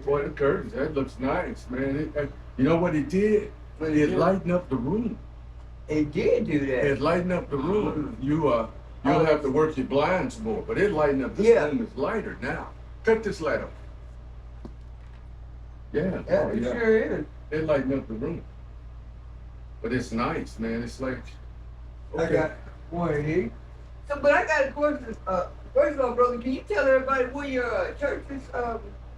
Boy, the curtains, that looks nice, man. You know what it did? It lightened up the room. It did do that. It lightened up the room. You'll have to work your blinds more, but it lightened up. This room is lighter now. Cut this light up. Yeah. Yeah, it sure is. It lightened up the room. But it's nice, man. It's like, I got one of these. So, but I got a question. First of all, brother, can you tell everybody where your church is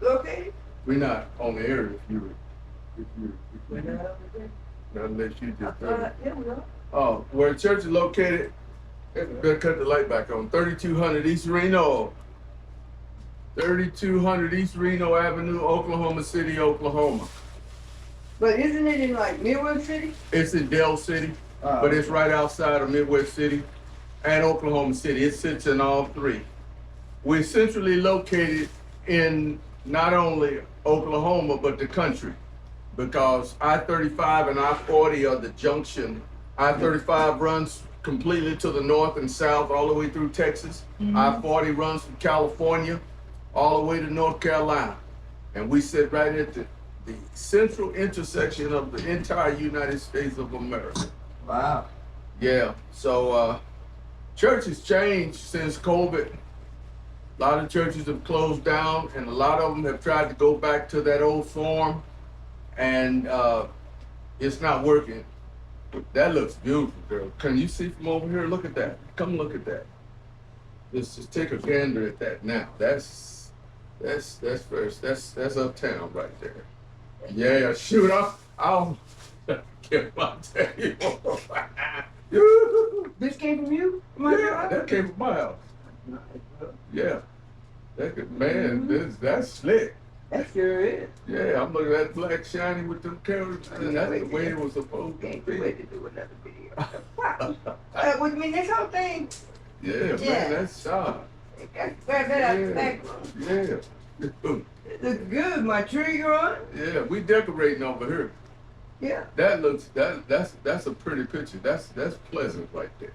located? We're not on the air We're not over there. not unless you just. Yeah, we are. Oh, where the church is located, better cut the light back on. 3200 East Reno. 3200 East Reno Avenue, Oklahoma City, Oklahoma. But isn't it in like Midwest City? It's in Dell City, but it's right outside of Midwest City and Oklahoma City. It sits in all three. We're centrally located in not only Oklahoma, but the country, because I-35 and I-40 are the junction. I-35 runs completely to the north and south, all the way through Texas. I-40 runs from California all the way to North Carolina. And we sit right at the central intersection of the entire United States of America. Wow. Yeah, so church has changed since COVID. A lot of churches have closed down, and a lot of them have tried to go back to that old form, and it's not working. That looks beautiful, girl. Can you see from over here? Look at that. Come look at that. Let's just take a gander at that now. That's first. That's uptown right there. Yeah, shoot, I'll get my table. This came from you? Yeah, that came from my house. Yeah, that's slick. That sure is. Yeah, I'm looking at that black shiny with them carrots, and that's the way it was supposed to Can't be. wait to do another video. What you mean, this whole thing? Yeah, man, that's sharp. Grab that out the back. Yeah. It looks good. My tree growing. Yeah, we decorating over here. Yeah. That's a pretty picture. That's pleasant right there.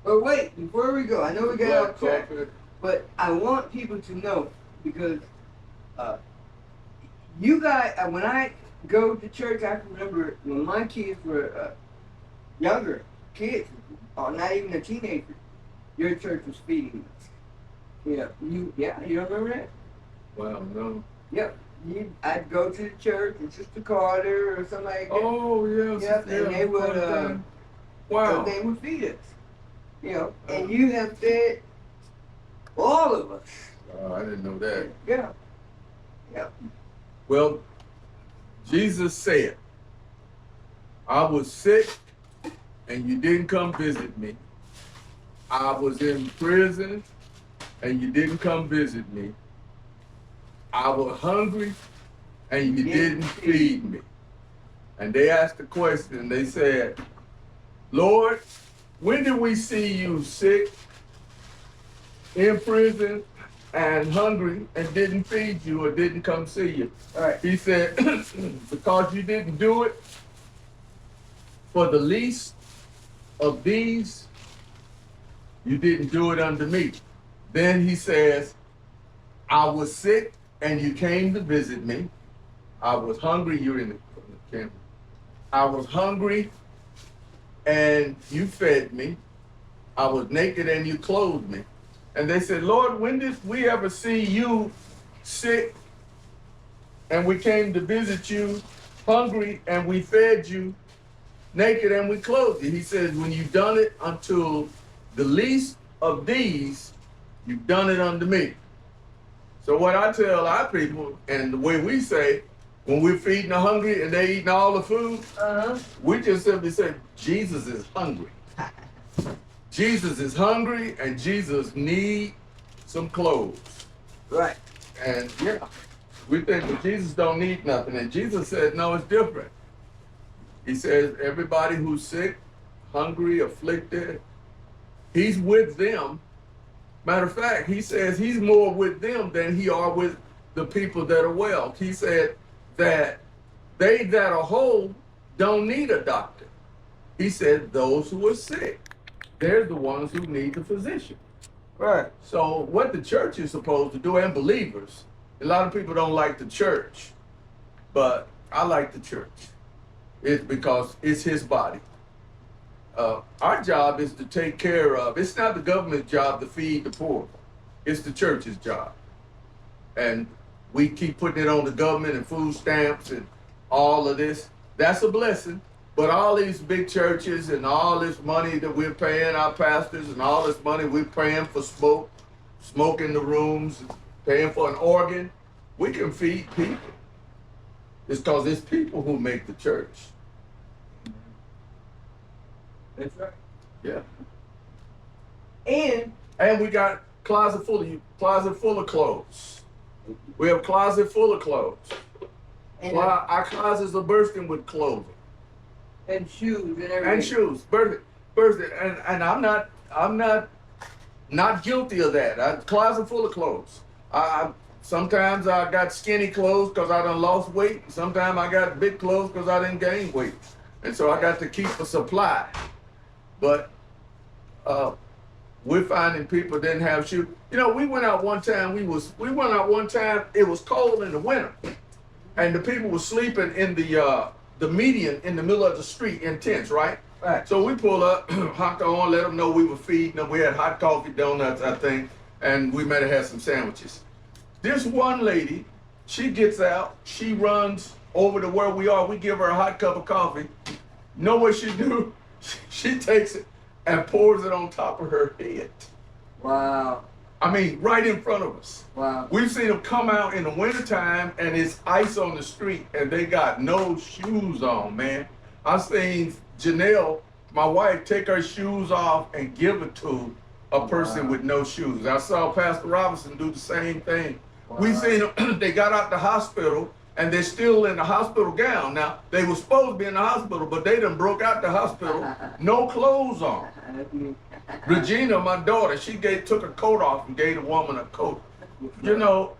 But wait, before we go, I know we got Black off track, carpet. but I want people to know because you guys, when I go to church, I can remember when my kids were younger kids, or not even a teenager. Your church was feeding us. Yeah, you don't remember that? Wow, no. Yep. I'd go to the church and Sister Carter or somebody like that. Oh, yes. Yep, and they would wow. they would feed us. You know, and you have fed all of us. Oh, I didn't know that. Yeah. Yep. Well, Jesus said, I was sick and you didn't come visit me. I was in prison and you didn't come visit me. I was hungry and you didn't feed me. And they asked the question, they said, Lord, when did we see you sick, in prison, and hungry, and didn't feed you or didn't come see you? All right. He said, because you didn't do it for the least of these, you didn't do it unto me. Then he says, I was sick and you came to visit me. I was hungry, you're in the camera. I was hungry and you fed me. I was naked and you clothed me. And they said, Lord, when did we ever see you sick and we came to visit you, hungry and we fed you, naked and we clothed you? He says, when you've done it unto the least of these, you've done it unto me. So what I tell our people, and the way we say, when we're feeding the hungry and they eating all the food, we just simply say, Jesus is hungry. Jesus is hungry and Jesus needs some clothes. Right. And yeah, we think that Jesus don't need nothing. And Jesus said, no, it's different. He says, everybody who's sick, hungry, afflicted, he's with them. Matter of fact, he says he's more with them than he are with the people that are well. He said that they that are whole don't need a doctor. He said those who are sick, they're the ones who need the physician. Right. So what the church is supposed to do, and believers, A lot of people don't like the church, but I like the church. It's because it's his body. Our job is to take care of, it's not the government's job to feed the poor. It's the church's job. And we keep putting it on the government and food stamps and all of this. That's a blessing. But all these big churches and all this money that we're paying our pastors and all this money we're paying for smoke in the rooms, paying for an organ, we can feed people. It's because it's people who make the church. That's right. Yeah. And we got closet full of clothes. We have closet full of clothes. and, Our closets are bursting with clothing. and shoes and everything. And shoes, bursting. And I'm not guilty of that. A closet full of clothes. Sometimes I got skinny clothes because I done lost weight. Sometimes I got big clothes because I didn't gain weight. And so I got to keep a supply. But we're finding people didn't have shoes. You know, we went out one time, it was cold in the winter. And the people were sleeping in the median in the middle of the street in tents, right? Right. So we pulled up, honked on, let them know we were feeding them. We had hot coffee, donuts, I think, and we might have had some sandwiches. This one lady, she gets out, she runs over to where we are. We give her a hot cup of coffee. Know what she do? She takes it and pours it on top of her head. Wow. I mean, right in front of us. Wow. We've seen them come out in the wintertime and it's ice on the street and they got no shoes on, man. I've seen Janelle, my wife, take her shoes off and give it to a person with no shoes. I saw Pastor Robinson do the same thing. Wow. We've seen them, they got out the hospital and they're still in the hospital gown. Now, they were supposed to be in the hospital, but they done broke out the hospital, no clothes on. Regina, my daughter, she took her coat off and gave the woman a coat. You know,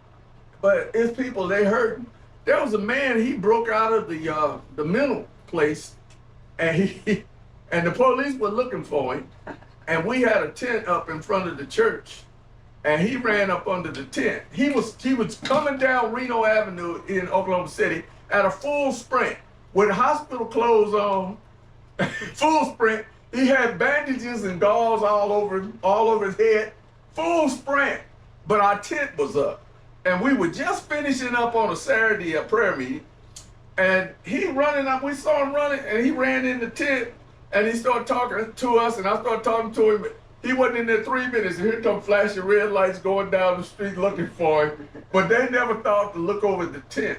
but it's people, they hurt. There was a man, he broke out of the mental place and and the police were looking for him. And we had a tent up in front of the church and he ran up under the tent. He was coming down Reno Avenue in Oklahoma City at a full sprint with hospital clothes on, full sprint. He had bandages and gauze all over his head, full sprint. But our tent was up. And we were just finishing up on a Saturday a prayer meeting. And he running up, we saw him running, and he ran in the tent, and he started talking to us, and I started talking to him. He wasn't in there 3 minutes, and here come flashing red lights going down the street looking for him. But they never thought to look over the tent.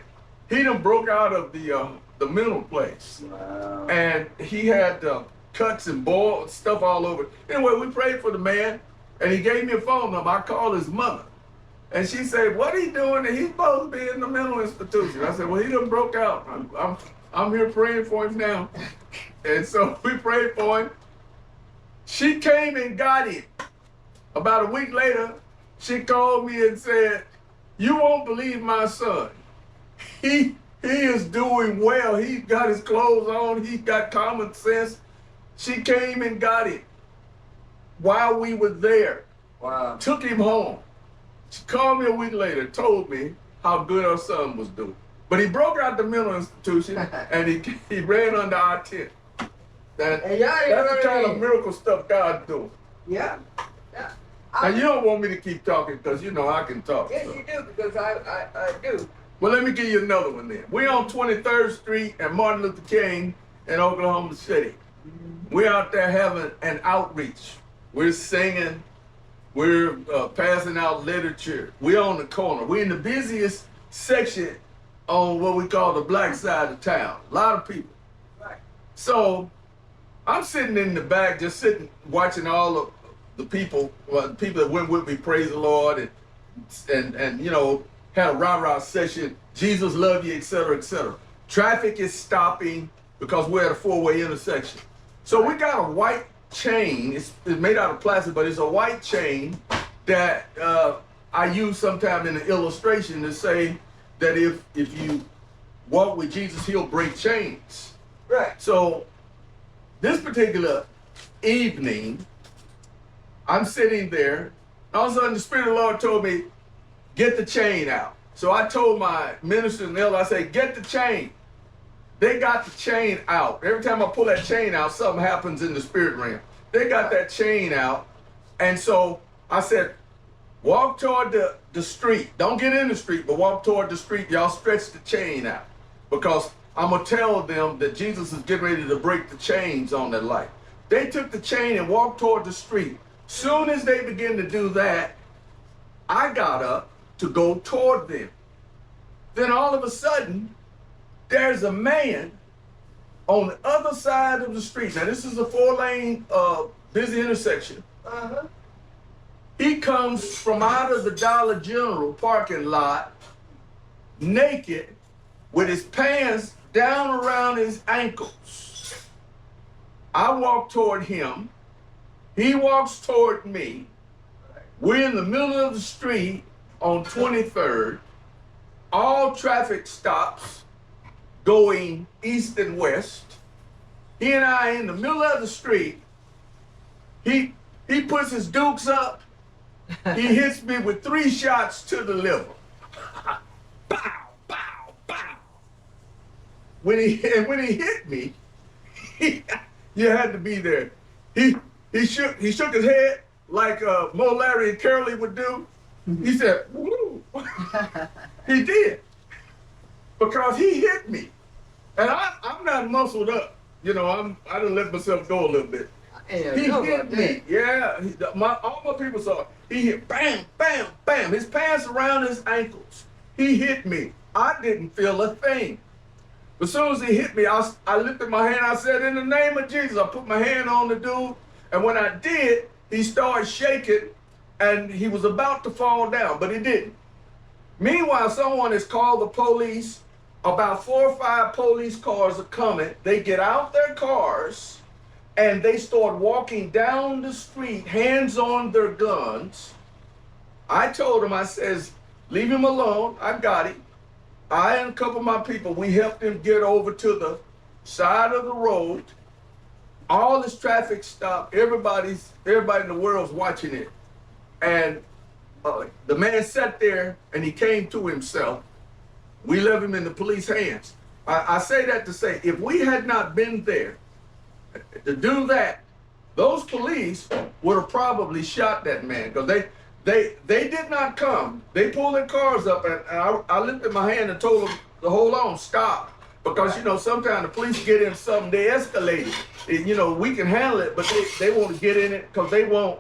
He done broke out of the mental place. Wow. And he had cuts and boiled stuff all over. Anyway, we prayed for the man, and he gave me a phone number. I called his mother. And she said, what he doing? And he's supposed to be in the mental institution. I said, well, he done broke out. I'm here praying for him now. And so we prayed for him. She came and got him. About a week later, she called me and said, you won't believe my son. He is doing well. He got his clothes on. He got common sense. She came and got him while we were there. Wow. Took him home. She called me a week later, told me how good her son was doing. But he broke out the mental institution and he ran under our tent. That's the kind of miracle stuff God's doing. Yeah. Yeah. Now you don't want me to keep talking because you know I can talk. Yes, so. you do, because I do. Well, let me give you another one then. We're on 23rd Street and Martin Luther King in Oklahoma City. We're out there having an outreach. We're singing. We're passing out literature. We're on the corner. We're in the busiest section on what we call the black side of town. A lot of people. Right. So I'm sitting in the back, just sitting, watching all of the people, the people that went with me, praise the Lord, and you know, had a rah-rah session, Jesus love you, etc., etc. Traffic is stopping because we're at a four-way intersection. So we got a white chain, it's made out of plastic, but it's a white chain that I use sometime in the illustration to say that if you walk with Jesus, he'll break chains. Right. So this particular evening, I'm sitting there, all of a sudden the Spirit of the Lord told me, get the chain out. So I told my minister and elder, I said, get the chain. They got the chain out. Every time I pull that chain out, something happens in the spirit realm. They got that chain out. And so I said, walk toward the street. Don't get in the street, but walk toward the street. Y'all stretch the chain out. Because I'm going to tell them that Jesus is getting ready to break the chains on their life. They took the chain and walked toward the street. Soon as they began to do that, I got up to go toward them. Then all of a sudden, there's a man on the other side of the street. Now, this is a 4-lane busy intersection. He comes from out of the Dollar General parking lot, naked, with his pants down around his ankles. I walk toward him. He walks toward me. We're in the middle of the street on 23rd. All traffic stops going east and west. He and I in the middle of the street. He puts his dukes up. He hits me with 3 shots to the liver. Bow, bow, bow. When he hit me, you had to be there. He shook his head like Mo, Larry, and Curly would do. He said, "Woo." He did. Because he hit me. And I'm not muscled up. You know, I done let myself go a little bit. He hit me. Yeah. All my people saw it. He hit, bam, bam, bam. His pants around his ankles. He hit me. I didn't feel a thing. As soon as he hit me, I lifted my hand. I said, in the name of Jesus, I put my hand on the dude. And when I did, he started shaking and he was about to fall down, but he didn't. Meanwhile, someone has called the police. About 4 or 5 police cars are coming. They get out their cars and they start walking down the street, hands on their guns. I told him, I says, leave him alone. I got him. I and a couple of my people, we helped him get over to the side of the road. All this traffic stopped. Everybody in the world's watching it. And the man sat there and he came to himself. We left him in the police hands. I say that to say, if we had not been there to do that, those police would have probably shot that man, because they did not come. They pulled their cars up, and I lifted my hand and told them to hold on, stop. Because, you know, sometimes the police get in something, they escalate it. You know, we can handle it, but they want to get in it because they want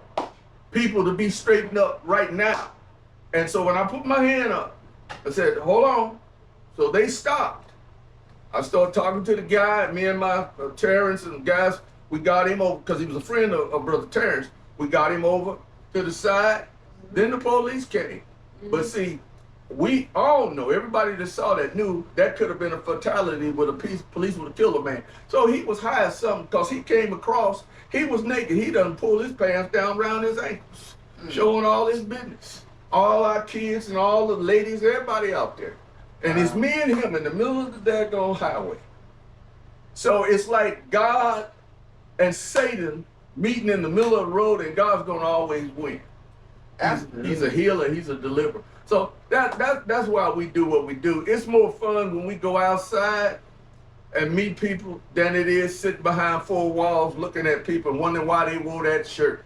people to be straightened up right now. And so when I put my hand up, I said, hold on. So they stopped. I started talking to the guy, me and my Terrence and the guys, we got him over, because he was a friend of Brother Terrence. We got him over to the side. Then the police came. But see, we all know, everybody that saw that knew that could have been a fatality where the police would have killed a man. So he was high as something, because he came across, he was naked. He done pulled his pants down around his ankles, showing all his business. All our kids and all the ladies, everybody out there. And it's me and him in the middle of the daggone highway. So it's like God and Satan meeting in the middle of the road, and God's going to always win. He's a healer. He's a deliverer. So that's why we do what we do. It's more fun when we go outside and meet people than it is sitting behind 4 walls looking at people and wondering why they wore that shirt,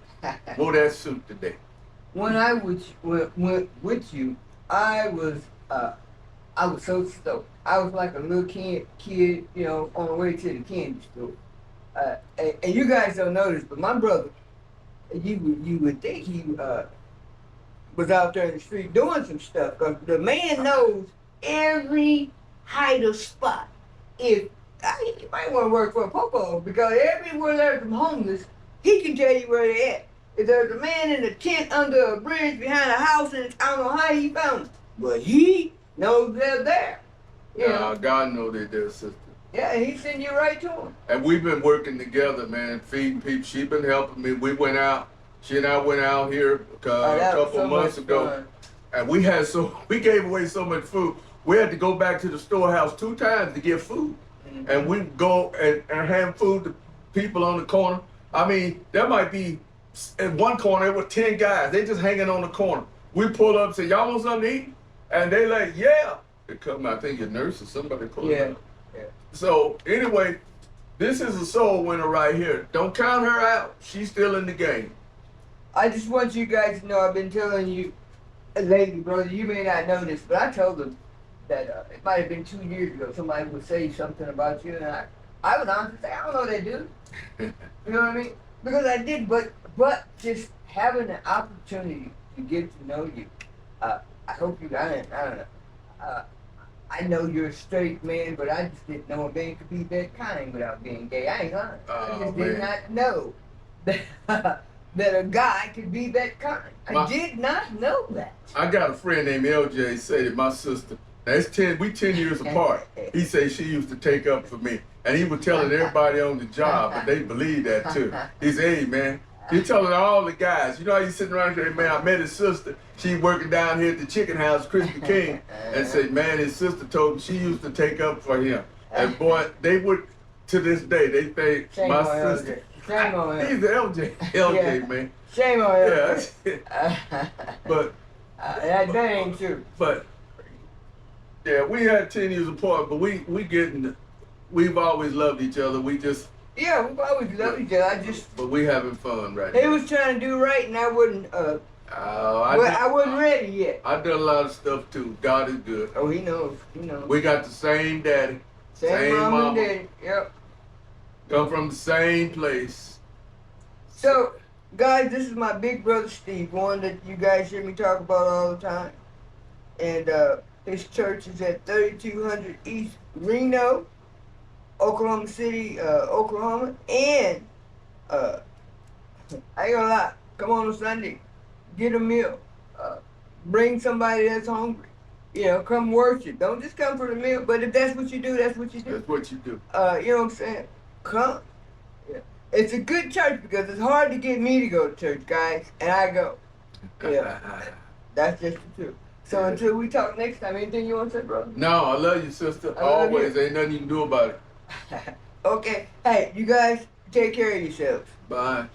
wore that suit today. When I went with you, I was so stoked. I was like a little kid, you know, on the way to the candy store. And you guys don't know this, but my brother, you would think he was out there in the street doing some stuff, because the man knows every hideout spot. If you might want to work for a popo, because everywhere there's some homeless, he can tell you where they're at. If there's a man in a tent under a bridge behind a house, and I don't know how he found them, but he knows they're there. You know? God knows they're there, sister. Yeah, and he sent you right to him. And we've been working together, man, feeding people. She's been helping me. We went out. She and I went out here a couple months ago, and we gave away so much food. We had to go back to the storehouse 2 times to get food. And we go and hand food to people on the corner. I mean, there might be, in one corner, there were 10 guys. They just hanging on the corner. We pull up and say, y'all want something to eat? And they like, yeah. They come, I think, a nurse or somebody pulled it Yeah. out. So anyway, this is a soul winner right here. Don't count her out. She's still in the game. I just want you guys to know I've been telling you lately, brother. You may not know this, but I told them that it might have been 2 years ago. Somebody would say something about you, and I would honestly say, I don't know that dude. You know what I mean? Because I did, but just having the opportunity to get to know you, I hope you. I don't know. I know you're a straight man, but I just didn't know a man could be that kind without being gay. I ain't lying. I just did not know that that a guy could be that kind. I did not know that. I got a friend named LJ say that my sister, that's 10 years apart. He said she used to take up for me. And he was telling everybody on the job, but they believe that too. He said, hey man, he telling all the guys, you know how you sitting around here, man, I met his sister. She working down here at the chicken house, Krispy King, and said, man, his sister told me she used to take up for him. And boy, they would, to this day, they think Shame my on sister. LJ. Shame on him. He's the LJ, man. Shame on him. Yeah. But that ain't true. But yeah, we had 10 years apart, but we've always loved each other. We just Yeah, we've always loved each other. but we having fun right He now. was trying to do right, and I wasn't. I wasn't ready yet. done a lot of stuff too. God is good. Oh, he knows. He knows. We got the same daddy, Same mom and mama. daddy. Yep. Come from the same place. So, guys, this is my big brother Steve, one that you guys hear me talk about all the time. And his church is at 3200 East Reno, Oklahoma City, Oklahoma. And I ain't gonna lie, come on Sunday, get a meal. Bring somebody that's hungry. You know, come worship. Don't just come for the meal. But if that's what you do, that's what you do. That's what you do. You know what I'm saying? Come. Yeah. It's a good church because it's hard to get me to go to church, guys, and I go. Yeah. That's just the truth. So until we talk next time, anything you want to say, brother? No, I love you, sister. I love Always. you. Ain't nothing you can do about it. Okay. Hey, you guys take care of yourselves. Bye.